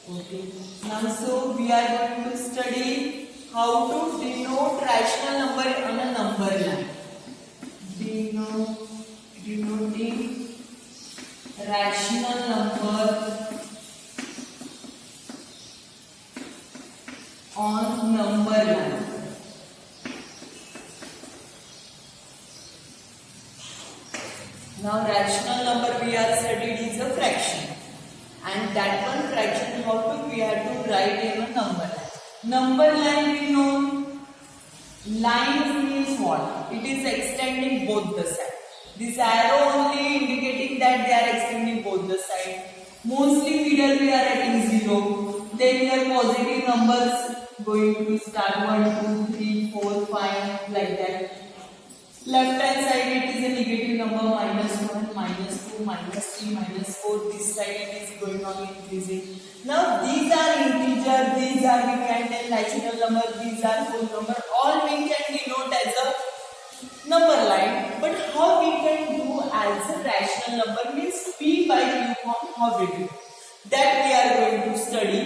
Okay. Now, so we are going to study how to denote rational number on a number line. Denoting rational number on number line. Now, rational number we are studied is a fraction, and that one fraction how to we have to write in a number line. Number line we know. Line means what? It is extending both the sides. This arrow only indicating that they are extending both the sides. Mostly middle we are writing 0. Then your positive numbers going to start 1, 2, 3, 4, 5 like that. Left hand side it is a negative number -1, -2, -3, -4. This side it is going on increasing. Now these are integer, these are we can tell natural number, these are whole number. All we can denote as a number line. But how we can do as a rational number means P by Q form, how we do that we are going to study.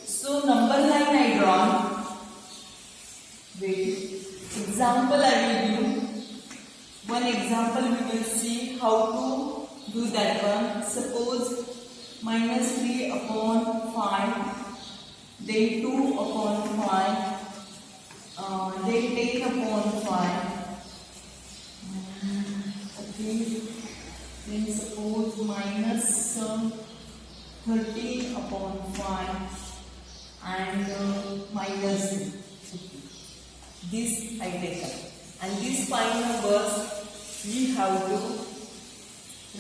So number line I drawn. Wait. Example I will give. One example we will see how to do that one. Suppose -3 upon 5, then 2 upon 5, then 10 upon 5. Okay. Then suppose -13 upon 5 and -3. This I take up. And these 5 numbers we have to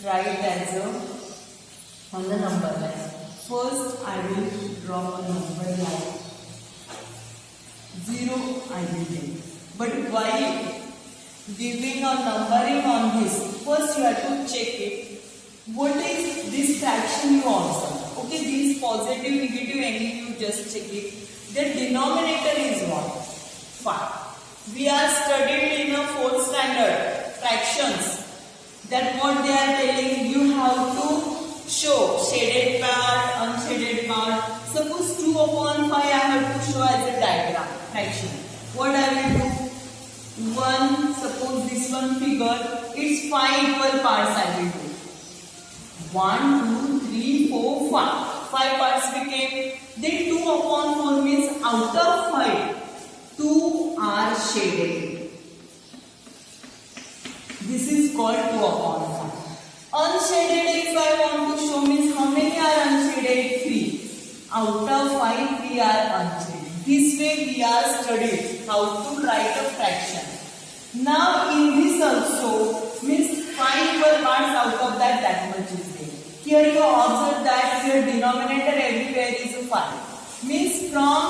write as on the number line. First I will draw a number line. 0 I will take. But while giving a numbering on this, first you have to check it. What is this fraction you observe? Okay, this positive, negative, any you just check it. The denominator is what? 5. We are studied in a 4th standard fractions. That what they are telling you have to show shaded part, unshaded part. Suppose 2 upon 5 I have to show as a diagram fraction. What I will do? Suppose this one figure, it's 5 equal parts I will do. 1, 2, 3, 4, 5. 5 parts became. Then 2 upon 4 means out of 5. 2 are shaded. This is called 2 upon 5. Unshaded if I want to show means how many are unshaded? 3. Out of 5 3 are unshaded. This way we are studied how to write a fraction. Now in this also means 5 equal parts out of that much is there. Here you observe that your denominator everywhere is a 5. Means from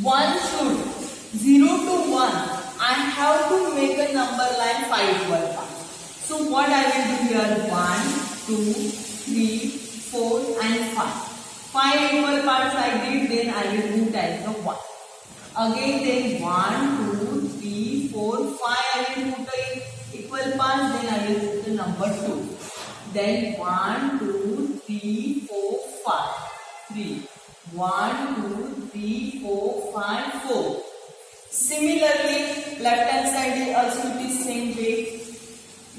1 should 0 to 1 I have to make a number line 5 equal parts. So what I will do here 1, 2, 3, 4 and 5. 5 equal parts I did, then I will put as the 1. Again then 1, 2, 3, 4, 5 I will put a equal parts, then I will put the number 2. Then 1, 2, 3, 4, 5, 3. 1, 2, 3, 4, 5, 4. Similarly, left hand side is also it is same way.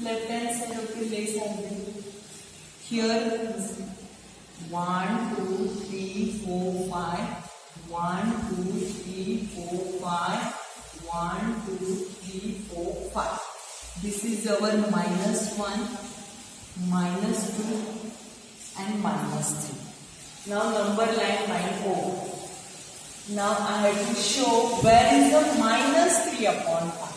Left hand side of the left side. Here 1, 2, 3, 4, 5. 1, 2, 3, 4, 5. 1, 2, 3, 4, 5. This is our -1, -2 and -3. Now number line line 4. Now I have to show where is the -3 upon 5.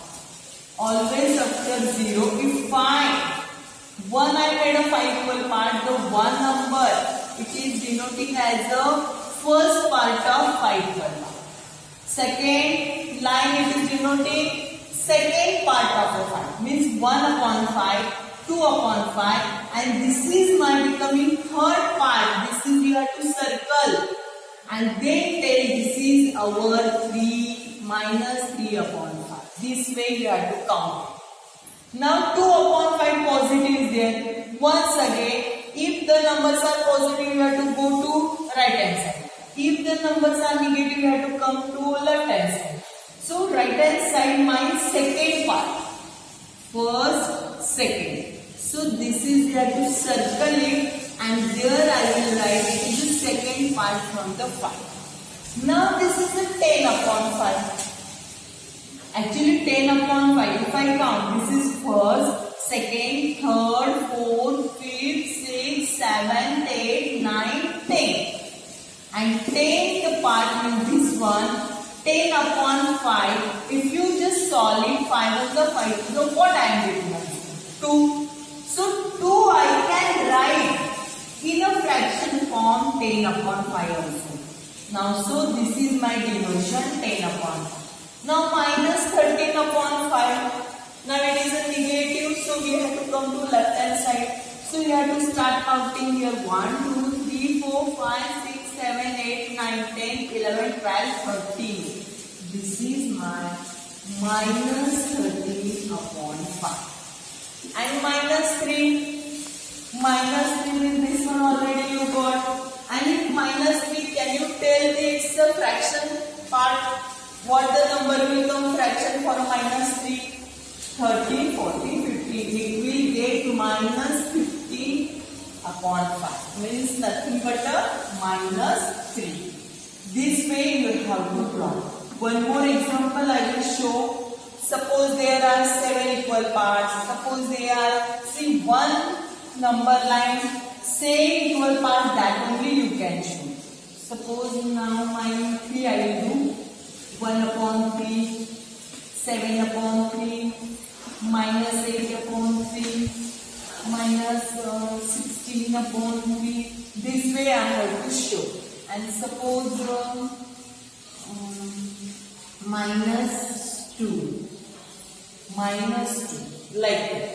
Always after 0. If 1 I made a 5 equal part, the 1 number it is denoting as the first part of 5 equal part. Second line it is denoting second part of the 5. Means 1 upon 5, 2 upon 5 and this is my becoming third part. This is you have to circle. And then tell this is our 3 -3 upon 5. This way you have to count. Now 2 upon 5 positive is there. Once again, if the numbers are positive, you have to go to right hand side. If the numbers are negative, you have to come to left hand side. So right hand side my second part. First, second. So this is, you have to circle it, and there I will write the second part from the 5. Now this is a 10 upon 5. Actually 10 upon 5. If I count, this is first, second, third, fourth, fifth, sixth, seventh, eighth, ninth, 10. And 10th part means this one, 10 upon 5. If you just solve it, 5 is the 5. So what I am getting? 2. So 2 I can write in a fraction form 10 upon 5 also. Now so this is my division 10 upon 5. Now minus 13 upon 5. Now it is a negative, so we have to come to left hand side. So you have to start counting here 1, 2, 3, 4, 5, 6, 7, 8, 9, 10, 11, 12, 13. This is my minus 13 upon 5. And minus 3. Minus 3 means this one already you got. And if minus 3, can you tell it's a fraction part? What the number will come fraction for minus 3? 30, 40, 50. It will get minus 50 upon 5. Means nothing but a minus 3. This way you have to plot. One more example I will show. Suppose there are 7 equal parts. Suppose there are, see, one number line, same equal parts, that only you can show. Suppose now my 3 I will do. 1 upon 3, 7 upon 3, minus 8 upon 3, minus 16 upon 3. This way I have to show. And suppose minus 2, like that.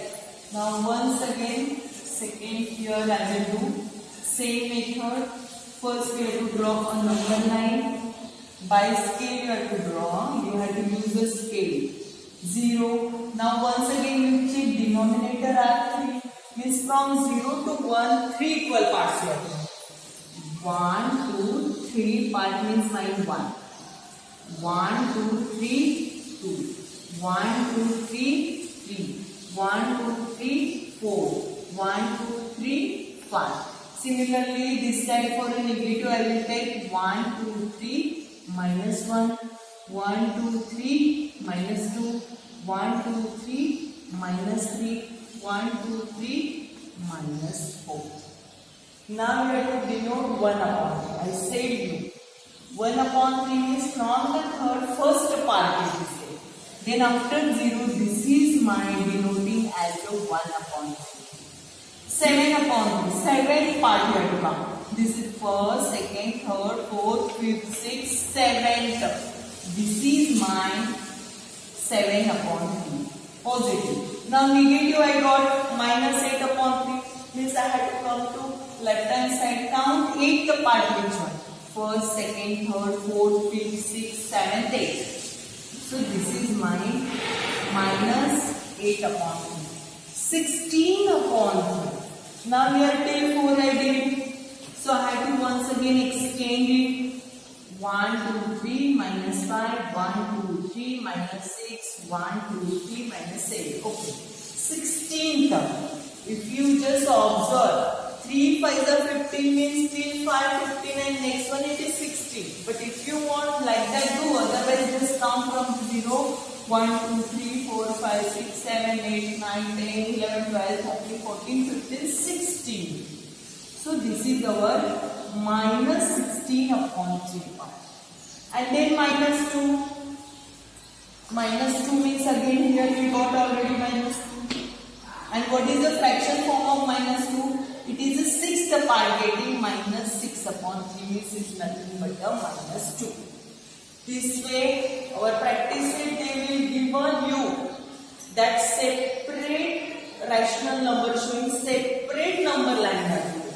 Now once again, second here I will do same method. First we have to draw a number line. By scale you have to draw. You have to use the scale. 0. Now once again you check denominator are 3. Means from 0 to 1, 3 equal parts you have to. 1, 2, 3 part means my 1. 1, 2, 3, 2. 1, 2, 3, 3. 1, 2, 3, 4. 1, 2, 3, 5. Similarly, this side for a negative, I will take 1, 2, 3, minus 1. 1, 2, 3, minus 2. 1, 2, 3, minus 3. 1, 2, 3, minus 4. Now we have to denote 1 upon 3. I said you. 1 upon 3 means from the third first part it is there. Then after 0, this is my denoting as a 1 upon 3. 7 upon 3. 7th part you have to count. This is first, second, third, fourth, fifth, sixth, 7th. This is my 7 upon 3. Positive. Now negative I got minus 8 upon 3. Means I have to come to left hand side. Count 8th part which one? First, second, third, fourth, fifth, sixth, 7th, 8th. So this is my minus 8 upon 3. 16 upon 3. Now here till 4 I did. So I have to once again extend it. 1, 2, 3, minus 5, 1, 2, 3, minus 6, 1, 2, 3, minus 8. Okay. 16th. If you just observe, 3 5 are 15 means till 5, 15 and next one it is 16. But if you want like that do, otherwise just count from 0, 1, 2, 3, 4, 5, 6, 7, 8, 9, 10, 11, 12, 13, 14, 15, 16. So this is our minus 16 upon 3 part. And then minus 2. Minus 2 means again here we got already minus 2. And what is the fraction form of minus 2? It is a 6th part getting minus 6 upon 3 means is nothing but a minus 2. This way our practice set they will give you that separate rational number showing separate number line value.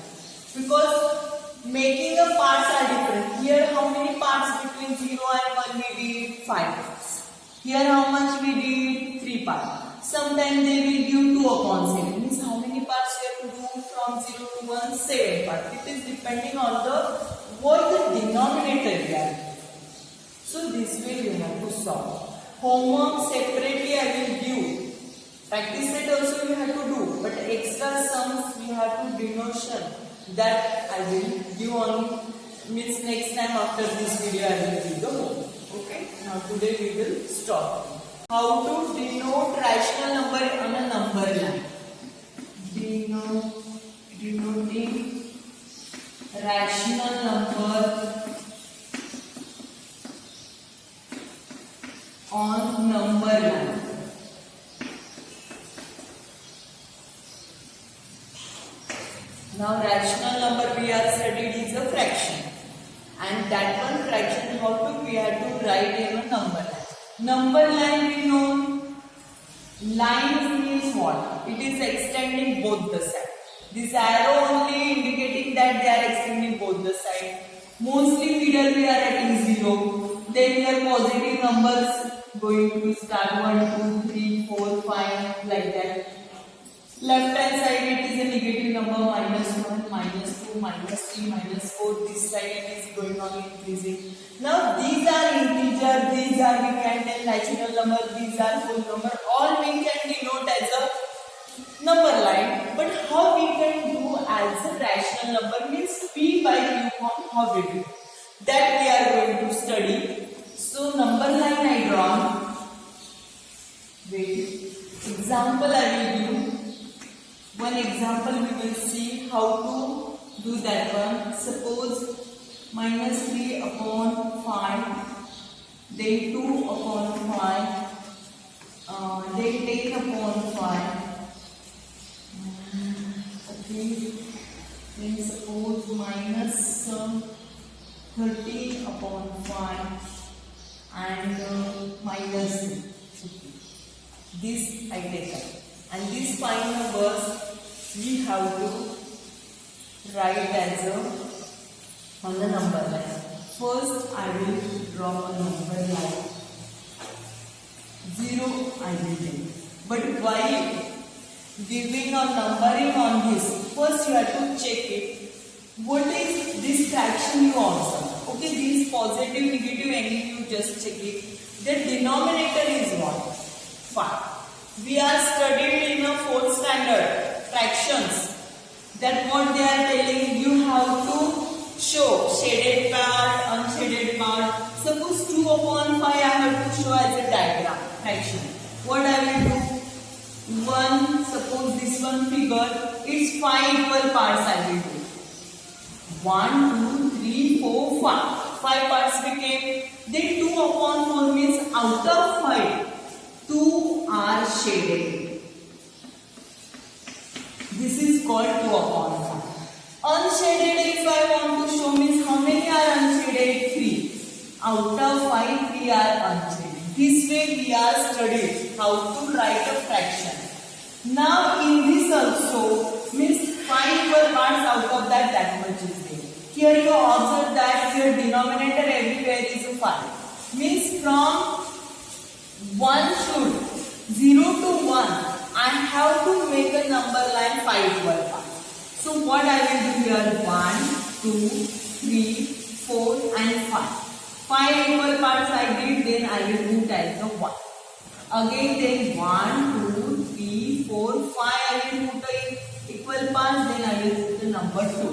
Because making a parts are different. Here how many parts between 0 and 1 we did? 5 parts. Here how much we did? 3 parts. Sometimes they will give 2 upon 7. Means how many parts we have to do from 0 to 1? 7 parts. It is depending on the what the denominator we are getting. So this way we have to solve. Homework separately I will give. Practice set also you have to do, but extra sums we have to denotation. That I will give on means next time after this video I will give the homework. Okay. Now today we will stop. How to denote rational number on a number line. Denoting rational number on number line. Now rational number we are studied is a fraction, and that one fraction how to we have to write in a number line. Number line we know. Line means what? It is extending both the sides. This arrow only indicating that they are extending both the sides. Mostly middle we are writing 0. Then your positive numbers going to start 1, 2, 3, 4, 5 like that. Left hand side it is a negative number -1, -2, -3, -4. This side it is going on increasing. Now these are integer, these are we can tell natural number, these are whole number. All we can denote as a number line. But how we can do as a rational number means P by Q form, how we do that we are going to study. So number line I drawn. Wait. Example I will give. One example we will see how to do that one. Suppose -3 upon 5, then 2 upon 5, then 10 upon 5. Okay. Then suppose -13 upon 5 and -3. This I take up. And these 5 numbers we have to write as on the number line. First I will draw a number line. 0 I will take. But while giving or numbering on this, first you have to check it. What is this fraction you observe? Okay, this positive, negative, any you just check it. The denominator is what? 5. We are studied in a 4th standard fractions. That what they are telling you have to show shaded part, unshaded part. Suppose 2 upon 5 I have to show as a diagram fraction. What I will do? Suppose this one figure, it's 5 equal parts I will do. 1, 2, 3, 4, 5. 5 parts became. Then 2 upon 4 means out of 5. 2 are shaded. This is called 2 upon 5. Unshaded if I want to show means how many are unshaded? 3. Out of 5, 3 are unshaded. This way we are studied how to write a fraction. Now in this also means 5 equal parts, out of that much is there. Here you observe that your denominator everywhere is 5. Means from 1 should 0 to 1 I have to make a number line 5 equal parts. So what I will do here? 1, 2, 3, 4 and 5. 5 equal parts I did, then I will put as the 1. Again then 1, 2, 3, 4, 5 I will put a equal parts, then I will put the number 2.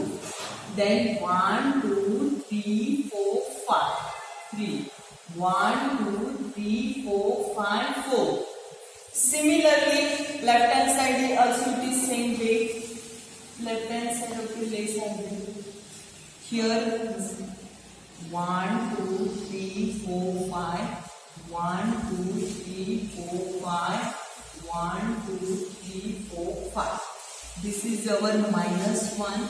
Then 1, 2, 3, 4, 5. 3. 1, 2, 3, 4, 5, 4. Similarly, left hand side also it is same way. Left hand side of the left side. Here is 1, 2, 3, 4, 5. 1, 2, 3, 4, 5. 1, 2, 3, 4, 5. This is our -1,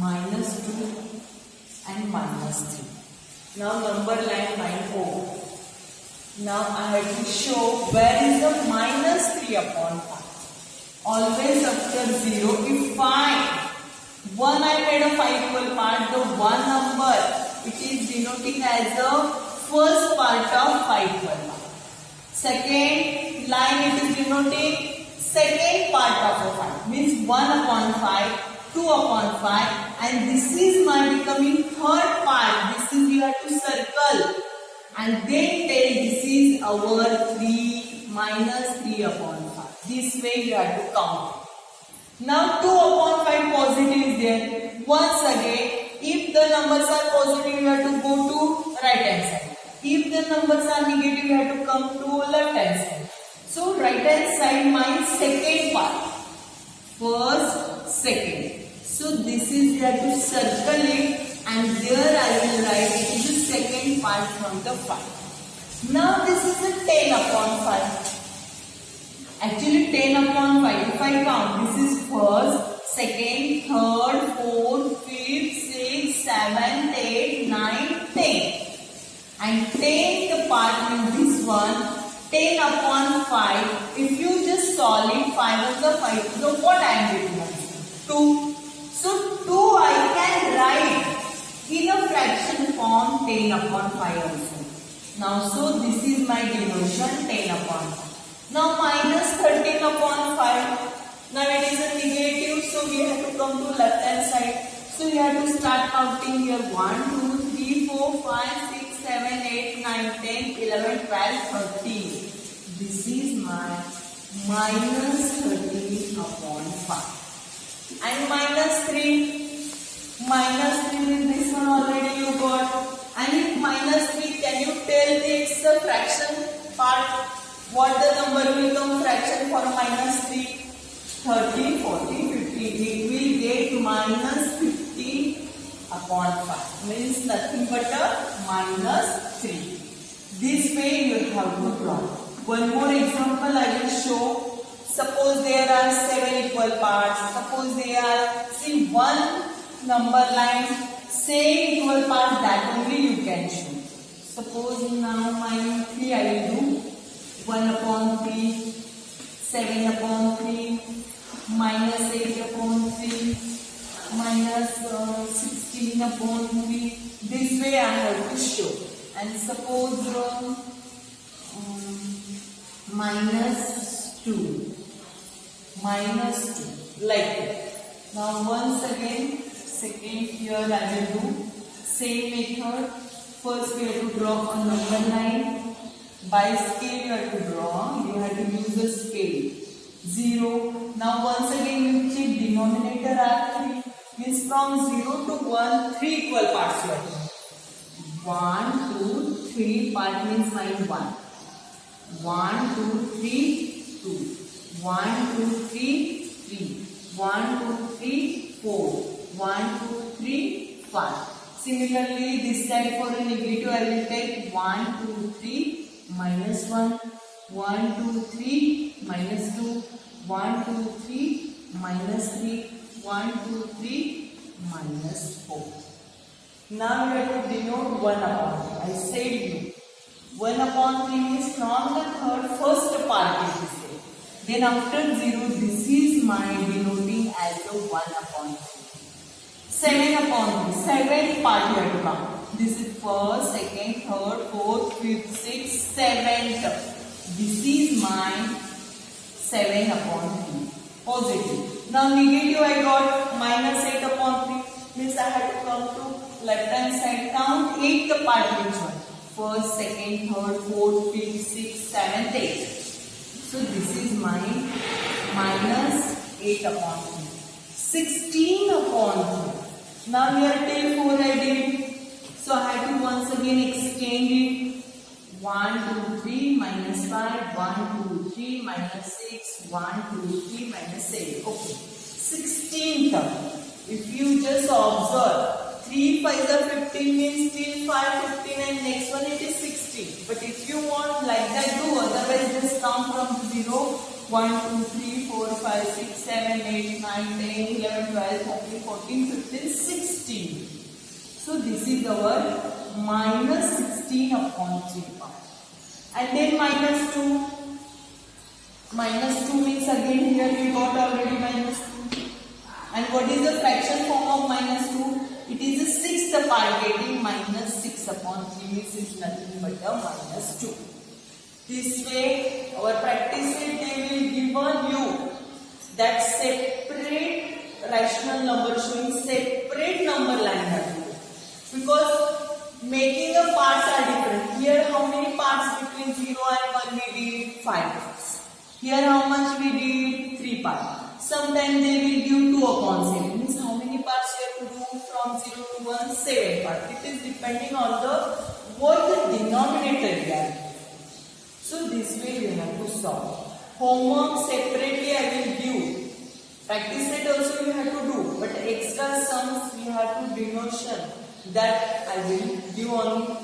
-2 and -3. Now number line line 4. Now I have to show where is the -3 upon 5. Always after 0, if 1 I made a 5 equal part, the 1 number it is denoting as the first part of 5 equal part. Second line it is denoting second part of a 5. Means 1 upon 5. 2 upon 5, and this is my becoming third part. This is you have to circle, and then tell this is our 3 minus 3 upon 5. This way you have to count. Now 2 upon 5 positive is there. Once again, if the numbers are positive, you have to go to right hand side. If the numbers are negative, you have to come to left hand side. So right hand side means second part. First, second. So this is you have to circle it, and there I will write it is the second part from the 5. Now this is a 10 upon 5. Actually 10 upon 5, if I count, this is first, second, third, fourth, fifth, sixth, seventh, eighth, ninth, 10. And 10th part means this one, 10 upon 5. If you just solve it, 5 of the 5, so what I am getting? 2. So 2 I can write in a fraction form 10 upon 5 also. Now so this is my division 10 upon 5. Now minus 13 upon 5. Now it is a negative, so we have to come to left hand side. So we have to start counting here 1, 2, 3, 4, 5, 6, 7, 8, 9, 10, 11, 12, 13. This is my minus 13 upon 5. And minus 3. Minus 3 is this one already you got. And if minus 3, can you tell it's the fraction part? What the number will come fraction for minus 3? 30, 40, 50. It will get minus 50 upon 5. Means nothing but a minus 3. This way you have to draw. One more example I will show. Suppose there are 7 equal parts. Suppose there are, see, one number line, same equal parts, that only you can show. Suppose now my 3 I will do. 1 upon 3, 7 upon 3, minus 8 upon 3, minus 16 upon 3. This way I have to show. And suppose minus 2, like that. Now once again, second here I will do same method. First we have to draw on number line. By scale you have to draw, you have to use a scale. 0. Now once again you check denominator are 3. Means from 0 to 1, 3 equal parts you have to. 1, 2, 3 part means mine 1. 1, 2, 3, 2. 1, 2, 3, 3. 1, 2, 3, 4. 1, 2, 3, 5. Similarly, this side for a negative I will take 1, 2, 3. Minus 1, 1, 2, 3, minus 2, 1, 2, 3, minus 3, 1, 2, 3, minus 4. Now we have to denote 1 upon 3. I said you. 1 upon 3 means from the third first part it is there. Then after 0, this is my denoting as a 1 upon 3. 7 upon 3. 7th part you have to count. This is first, second, third, fourth, fifth, sixth, 7th. This is my 7 upon 3. Positive. Now negative I got minus 8 upon 3. Means I have to come to left hand side. Count 8th part which one? First, second, third, fourth, fifth, sixth, 7th, 8th. So this is my minus 8 upon 3. 16 upon 3. Now here till 4 I did. So I have to once again extend it. 1, 2, 3, minus 5, 1, 2, 3, minus 6, 1, 2, 3, minus 7. Okay. 16th. If you just observe, 3 5 are 15 means till 5, 15 and next one it is 16. But if you want like that do, otherwise just count from 0, 1, 2, 3, 4, 5, 6, 7, 8, 9, 10, 11, 12, 13, 14, 15, 16. So this is our minus 16 upon 3 part. And then minus 2. Minus 2 means again here we got already minus 2. And what is the fraction form of minus 2? It is the sixth part, getting minus 6 upon 3 means is nothing but a minus 2. This way our practice they will give on you that separate rational number showing separate number line have to do. Because making a parts are different. Here how many parts between 0 and 1 we did? 5 parts. Here how much we did? 3 parts. Sometimes they will give 2 upon 7. Means how many parts you have to do from 0 to 1? 7 parts. It is depending on the what the denominator we are. So this way you have to solve. Homework separately I will give. Practice set also you have to do. But extra sums you have to denotation. That I will give on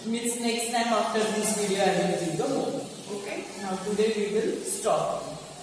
means next time after this video I will give the homework. Okay. Now today we will stop.